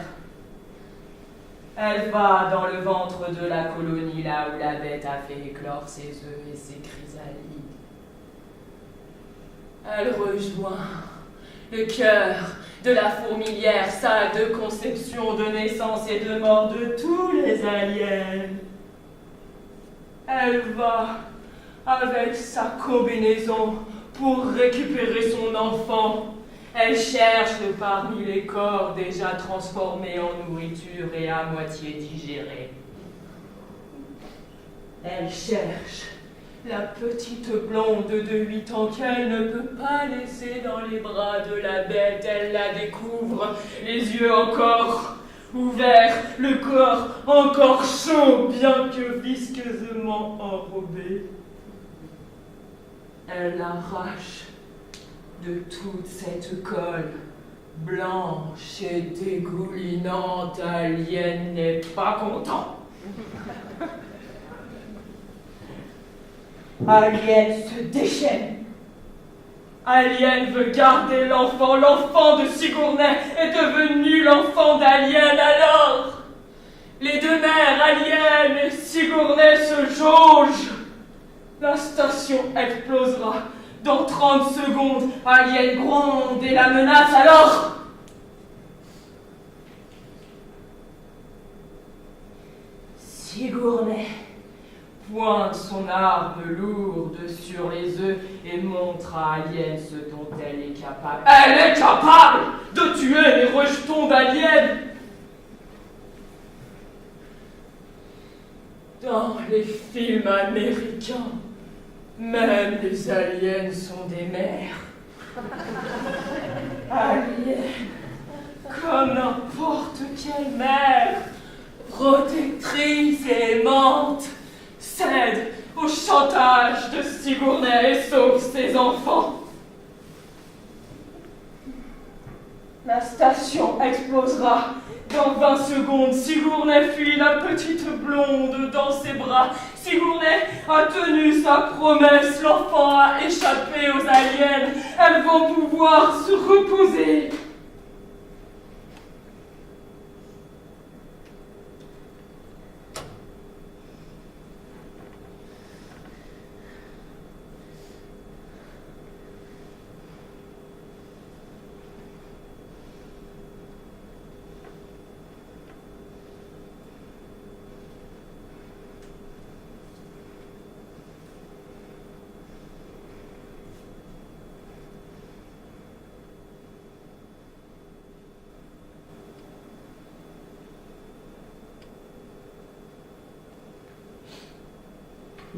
Elle va dans le ventre de la colonie, là où la bête a fait éclore ses œufs et ses chrysalides. Elle rejoint le cœur de la fourmilière, salle de conception, de naissance et de mort de tous les aliens. Elle va avec sa combinaison pour récupérer son enfant. Elle cherche parmi les corps déjà transformés en nourriture et à moitié digérés. Elle cherche la petite blonde de 8 ans qu'elle ne peut pas laisser dans les bras de la bête. Elle la découvre, les yeux encore ouverts, le corps encore chaud, bien que visqueusement enrobé. Elle l'arrache de toute cette colle blanche et dégoulinante. Alien n'est pas content. Alien se déchaîne. Alien veut garder l'enfant. L'enfant de Sigourney est devenu l'enfant d'Alien alors. Les deux mères, Alien et Sigourney, se jaugent. La station explosera. Dans 30 secondes, Alien gronde et la menace alors. Sigourney pointe son arme lourde sur les œufs et montre à Alien ce dont elle est capable. Elle est capable de tuer les rejetons d'Alien. Dans les films américains, même les aliens sont des mères. Alien, comme n'importe quelle mère, protectrice et aimante, cède au chantage de Sigourney et sauve ses enfants. La station explosera. Dans 20 secondes, Sigourney fuit la petite blonde dans ses bras. Sigourney a tenu sa promesse. L'enfant a échappé aux aliens. Elles vont pouvoir se reposer.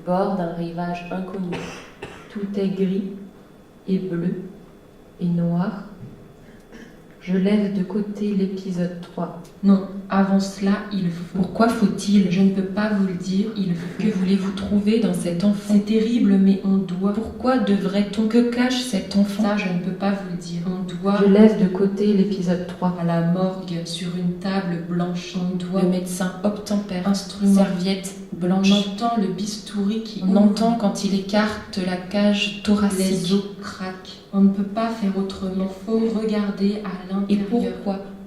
Bord d'un rivage inconnu. Tout est gris et bleu et noir. Je laisse de côté l'épisode 3. Non, avant cela, il faut. Pourquoi faut-il? Je ne peux pas vous le dire, il faut. Que voulez-vous trouver dans cet enfant? C'est terrible, mais on doit. Pourquoi devrait-on? Que cache cet enfant? Ça, je ne peux pas vous le dire. On doit. Je laisse de côté l'épisode 3. À la morgue, sur une table blanche, on doit. Le médecin obtempère, instrument, serviette blanche. On entend le bistouri qui. On entend quand il écarte la cage thoracique. Les os craquent. On ne peut pas faire autrement. Il faut regarder à l'intérieur. Et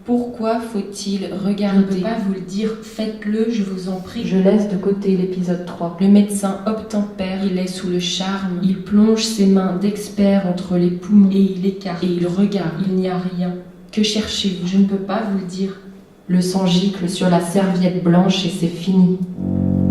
pourquoi faut-il regarder? Je ne peux pas vous le dire. Faites-le, je vous en prie. Je laisse de côté l'épisode 3. Le médecin obtempère, il est sous le charme. Il plonge ses mains d'expert entre les poumons et il écarte. Et il regarde. Il n'y a rien. Que cherchez-vous? Je ne peux pas vous le dire. Le sang gicle sur la serviette blanche et c'est fini.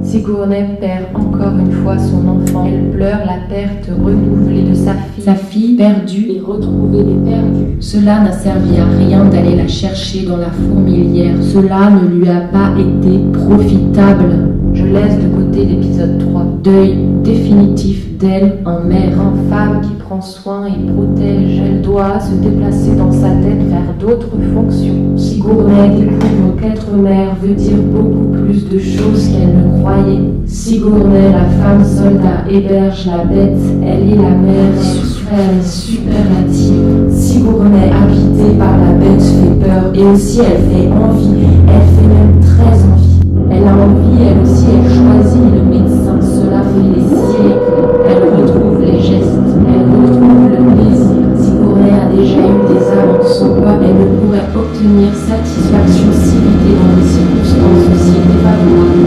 Sigourney perd encore une fois son enfant. Elle pleure la perte renouvelée de sa fille. Sa fille perdue et retrouvée et perdue. Cela n'a servi à rien d'aller la chercher dans la fourmilière. Cela ne lui a pas été profitable. Je laisse de côté l'épisode 3. Deuil définitif d'elle en mère. En femme qui prend soin et protège, elle doit se déplacer dans sa tête vers d'autres fonctions. Sigourney découvre qu'être mère veut dire beaucoup plus de choses qu'elle ne croyait. Sigourney, la femme soldat, héberge la bête. Elle est la mère suprême, superlative. Sigourney, habitée par la bête, fait peur et aussi elle fait envie. Elle fait même très envie. Elle a envie, elle aussi, elle choisit le médecin. Cela fait des siècles. Elle retrouve les gestes, elle retrouve le plaisir. Sigourney a déjà eu des âmes en son corps. Elle ne pourrait obtenir satisfaction si vite et dans des circonstances aussi défavorables.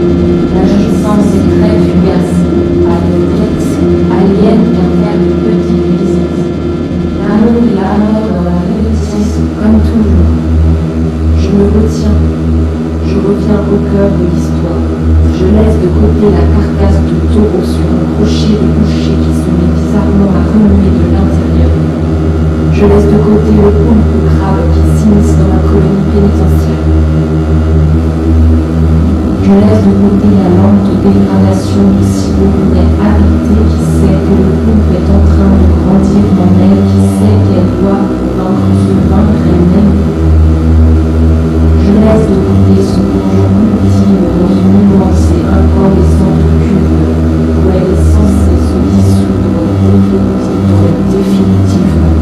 La jouissance est très fugace. À de tête, Alien vient faire de petites visites. L'amour et la mort dans la répétition, comme toujours. Je me retiens. Je reviens au cœur de l'histoire. Je laisse de côté la carcasse de taureau sur un crochet de boucher qui se met bizarrement à remuer de l'intérieur. Je laisse de côté le poulpe crabe qui s'immisce dans la colonie pénitentiaire. Je laisse de côté la lente dégradation de Sigourney habitée qui sait que le poulpe est en train de grandir en elle, qui sait qu'elle doit vaincre se vaincre elle-même. Je laisse de côté ce donjon ultime dans une immense et incandescente cuve où elle est censée se dissoudre définitivement.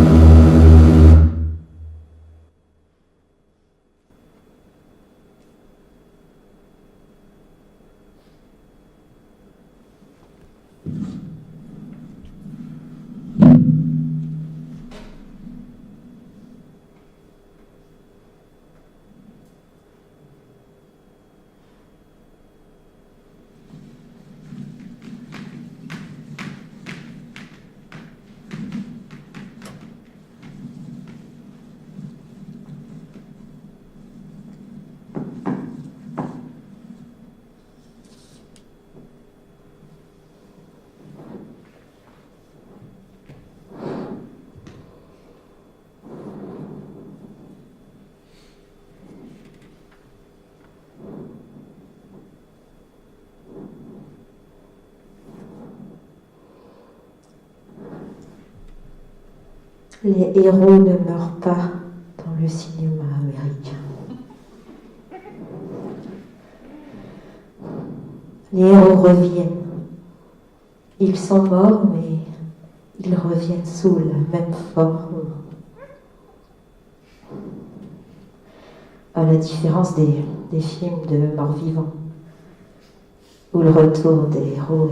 Les héros ne meurent pas dans le cinéma américain. Les héros reviennent. Ils sont morts, mais ils reviennent sous la même forme. À la différence des films de morts-vivants, où le retour des héros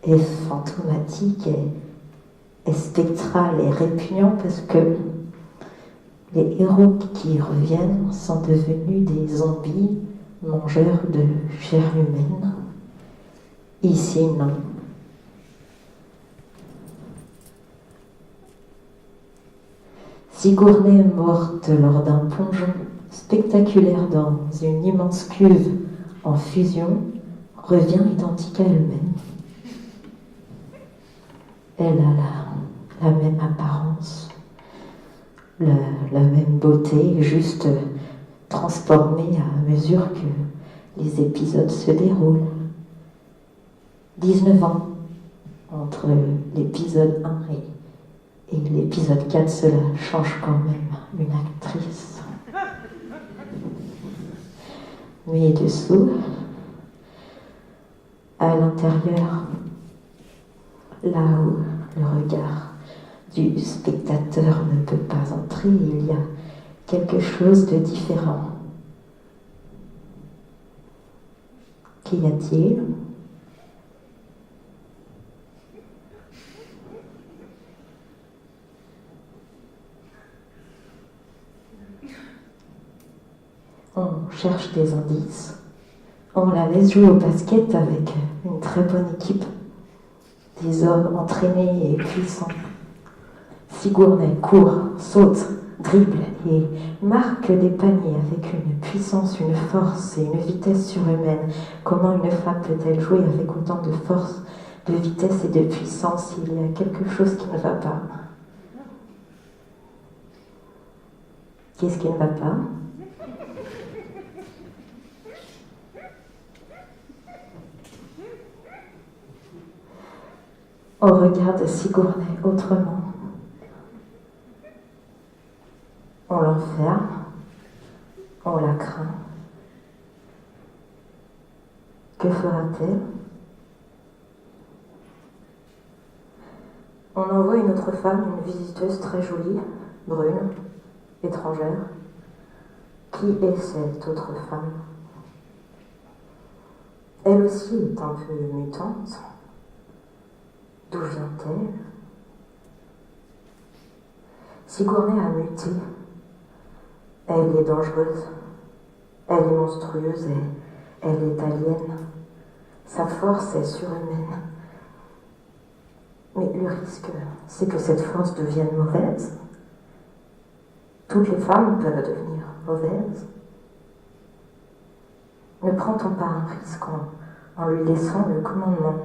est fantomatique, est spectral et répugnant parce que les héros qui reviennent sont devenus des zombies mangeurs de chair humaine. Ici, non. Sigourney est morte lors d'un plongeon spectaculaire dans une immense cuve en fusion, revient identique à elle-même. Elle a la même apparence, la même beauté, juste transformée à mesure que les épisodes se déroulent. 19 ans entre l'épisode 1 et l'épisode 4, cela change quand même une actrice. Mais dessous, à l'intérieur, là où le regard du spectateur ne peut pas entrer, il y a quelque chose de différent. Qu'y a-t-il ? On cherche des indices. On la laisse jouer au basket avec une très bonne équipe. Des hommes entraînés et puissants. Sigourney court, saute, dribble et marque des paniers avec une puissance, une force et une vitesse surhumaine. Comment une femme peut-elle jouer avec autant de force, de vitesse et de puissance? Il y a quelque chose qui ne va pas. Qu'est-ce qui ne va pas? On regarde Sigourney autrement. On l'enferme. On la craint. Que fera-t-elle? On envoie une autre femme, une visiteuse très jolie, brune, étrangère. Qui est cette autre femme? Elle aussi est un peu mutante. D'où vient-elle? Sigourney a muté. Elle est dangereuse. Elle est monstrueuse et elle est alien. Sa force est surhumaine. Mais le risque, c'est que cette force devienne mauvaise. Toutes les femmes peuvent devenir mauvaises. Ne prend-on pas un risque en lui laissant le commandement?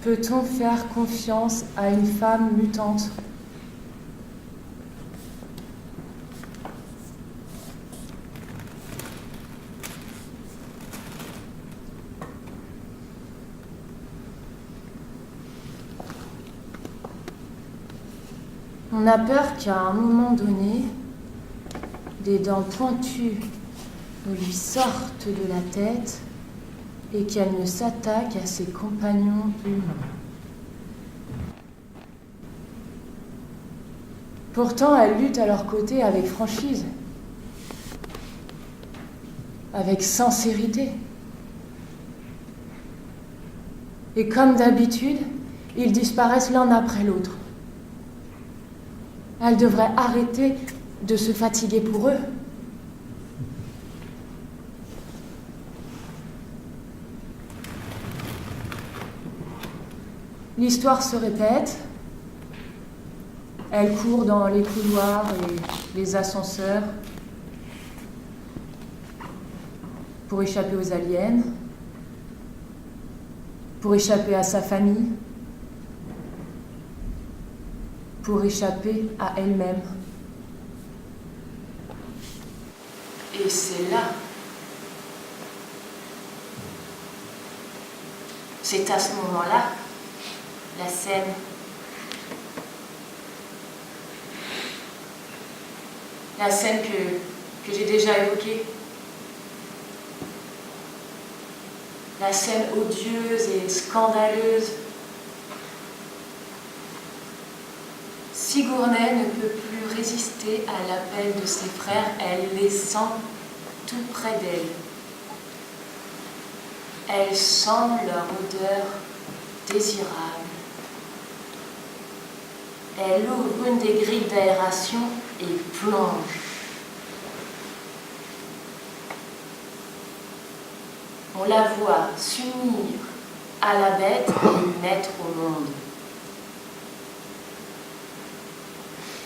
Peut-on faire confiance à une femme mutante ? On a peur qu'à un moment donné, des dents pointues lui sortent de la tête et qu'elle ne s'attaque à ses compagnons humains. Pourtant, elle lutte à leur côté avec franchise, avec sincérité. Et comme d'habitude, ils disparaissent l'un après l'autre. Elle devrait arrêter de se fatiguer pour eux. L'histoire se répète. Elle court dans les couloirs et les ascenseurs pour échapper aux aliens, pour échapper à sa famille, pour échapper à elle-même. Et c'est à ce moment-là, la scène que j'ai déjà évoquée. La scène odieuse et scandaleuse. Sigourney ne peut plus résister à l'appel de ses frères, elle les sent tout près d'elle. Elle sent leur odeur désirable. Elle ouvre une des grilles d'aération et plonge. On la voit s'unir à la bête et naître au monde.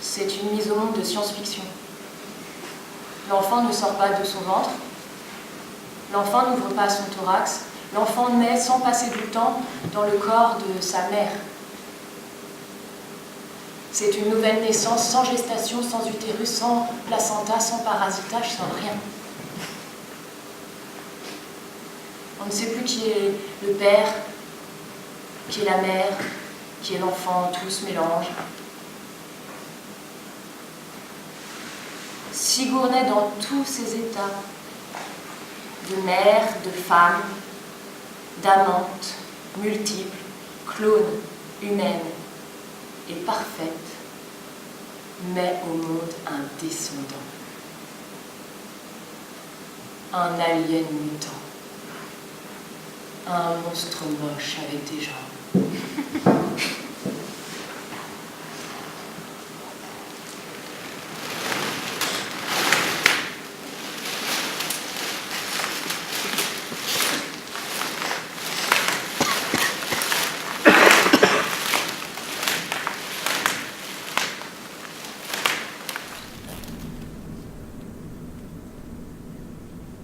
C'est une mise au monde de science-fiction. L'enfant ne sort pas de son ventre, l'enfant n'ouvre pas son thorax, l'enfant naît sans passer du temps dans le corps de sa mère. C'est une nouvelle naissance sans gestation, sans utérus, sans placenta, sans parasitage, sans rien. On ne sait plus qui est le père, qui est la mère, qui est l'enfant, tout se mélange. Sigourney dans tous ses états, de mère, de femme, d'amante, multiple, clone, humaine et parfaite, met au monde un descendant, un alien mutant, un monstre moche avec des jambes.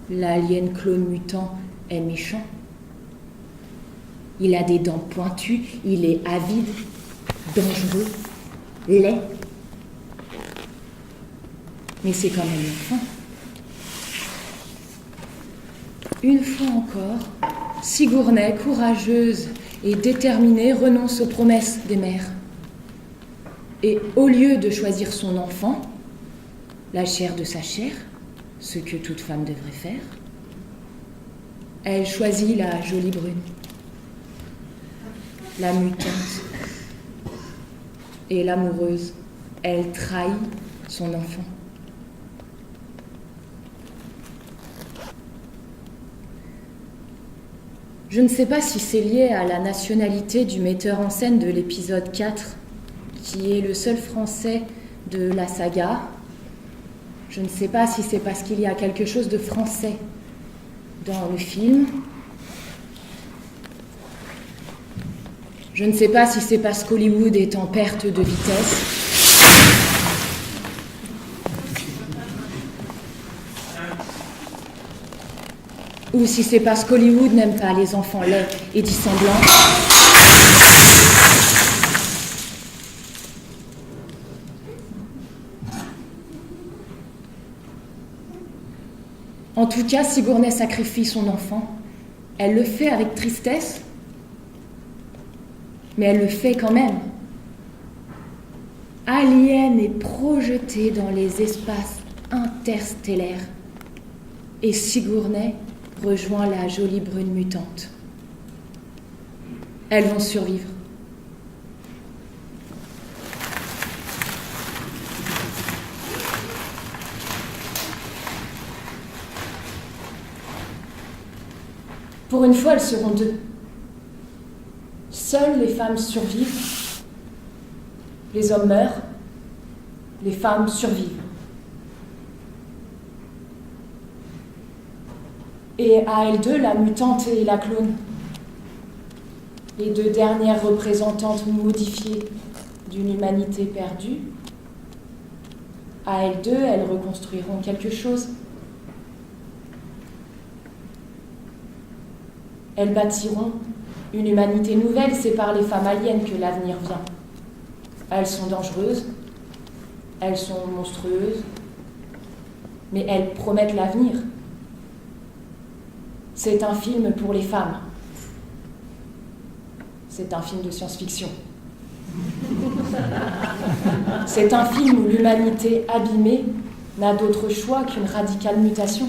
L'alien clone mutant est méchant. Il a des dents pointues, il est avide, dangereux, laid. Mais c'est quand même l'enfant. Une fois encore, Sigourney, courageuse et déterminée, renonce aux promesses des mères. Et au lieu de choisir son enfant, la chair de sa chair, ce que toute femme devrait faire, elle choisit la jolie brune, la mutante et l'amoureuse. Elle trahit son enfant. Je ne sais pas si c'est lié à la nationalité du metteur en scène de l'épisode 4, qui est le seul français de la saga. Je ne sais pas si c'est parce qu'il y a quelque chose de français dans le film. Je ne sais pas si c'est parce qu'Hollywood est en perte de vitesse. Ou si c'est parce qu'Hollywood n'aime pas les enfants laids et dissemblants. En tout cas, Sigourney sacrifie son enfant. Elle le fait avec tristesse, mais elle le fait quand même. Alien est projeté dans les espaces interstellaires et Sigourney rejoint la jolie brune mutante. Elles vont survivre. Pour une fois, elles seront deux. Seules les femmes survivent. Les hommes meurent. Les femmes survivent. Et à elles deux, la mutante et la clone, les deux dernières représentantes modifiées d'une humanité perdue, à elles deux, elles reconstruiront quelque chose. Elles bâtiront une humanité nouvelle. C'est par les femmes aliens que l'avenir vient. Elles sont dangereuses, elles sont monstrueuses, mais elles promettent l'avenir. C'est un film pour les femmes. C'est un film de science-fiction. C'est un film où l'humanité abîmée n'a d'autre choix qu'une radicale mutation.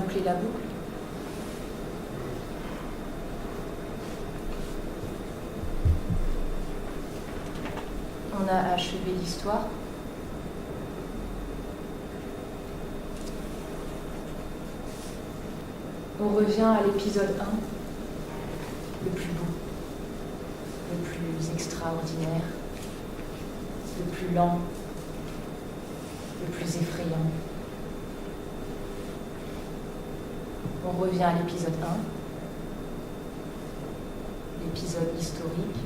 bouclé la boucle. On a achevé l'histoire. On revient à l'épisode 1, le plus beau, le plus extraordinaire, le plus lent, le plus effrayant. On revient à l'épisode 1, l'épisode historique,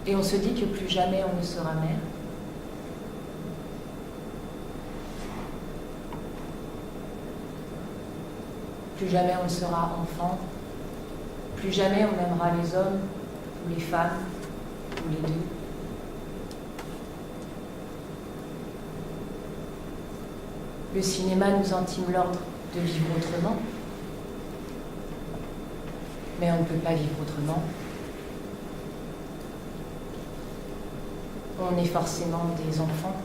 et on se dit que plus jamais on ne sera mère. Plus jamais on ne sera enfant, plus jamais on aimera les hommes ou les femmes, ou les deux. Le cinéma nous intime l'ordre de vivre autrement, mais on ne peut pas vivre autrement. On est forcément des enfants,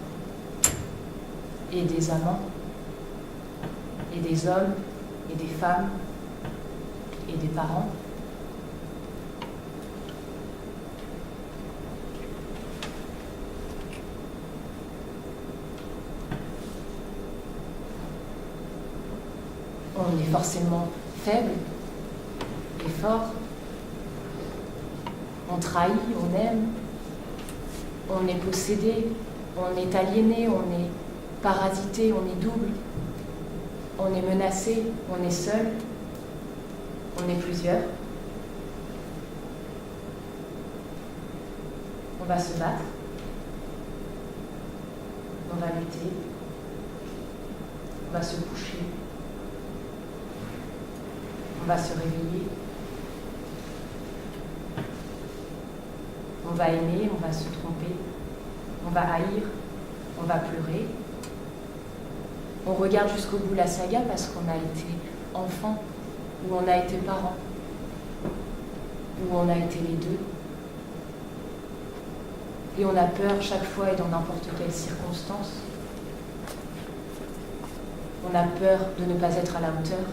et des amants, et des hommes, et des femmes, et des parents. On est forcément faible et fort. On trahit, on aime, on est possédé, on est aliéné, on est parasité, on est double. On est menacé, on est seul, on est plusieurs. On va se battre, on va lutter, on va se coucher, on va se réveiller, on va aimer, on va se tromper, on va haïr, on va pleurer. On regarde jusqu'au bout la saga parce qu'on a été enfant, ou on a été parent, ou on a été les deux. Et on a peur chaque fois et dans n'importe quelle circonstance. On a peur de ne pas être à la hauteur.